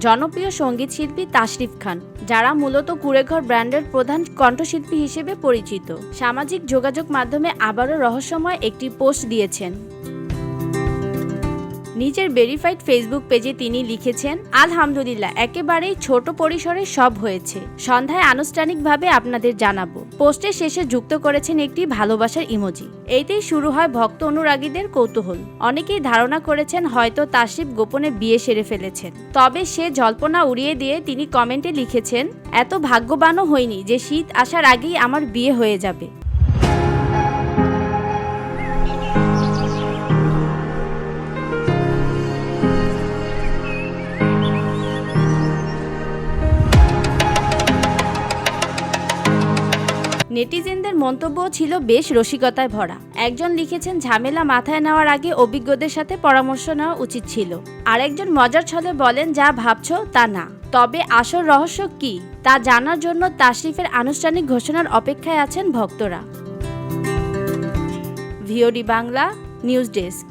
জনপ্রিয় সঙ্গীত শিল্পী তাশরিফ খান, যারা মূলত কুঁড়েঘর ব্র্যান্ডের প্রধান কণ্ঠশিল্পী হিসেবে পরিচিত, সামাজিক যোগাযোগ মাধ্যমে আবারও রহস্যময় একটি পোস্ট দিয়েছেন। নিজের ভেরিফাইড ফেসবুক পেজে তিনি লিখেছেন, আলহামদুলিল্লাহ, একেবারেই ছোট পরিসরে সব হয়েছে। সন্ধ্যায় আনুষ্ঠানিকভাবে আপনাদের জানাবো। পোস্টের শেষে যুক্ত করেছেন একটি ভালোবাসার ইমোজি। এইতেই শুরু হয় ভক্ত অনুরাগীদের কৌতূহল। অনেকেই ধারণা করেছেন হয়তো তাশরিফ গোপনে বিয়ে সেরে ফেলেছেন। তবে সে জল্পনা উড়িয়ে দিয়ে তিনি কমেন্টে লিখেছেন, এত ভাগ্যবানও হইনি যে শীত আসার আগেই আমার বিয়ে হয়ে যাবে। নেটিজেনদের মন্তব্যও ছিল বেশ রসিকতায় ভরা। একজন লিখেছেন, ঝামেলা মাথায় নেওয়ার আগে অভিজ্ঞদের সাথে পরামর্শ নেওয়া উচিত ছিল। আরেকজন মজার ছলে বলেন, যা ভাবছো তা না। তবে আসল রহস্য কি তা জানার জন্য তাশরিফের আনুষ্ঠানিক ঘোষণার অপেক্ষায় আছেন ভক্তরা। VOD Bangla news desk.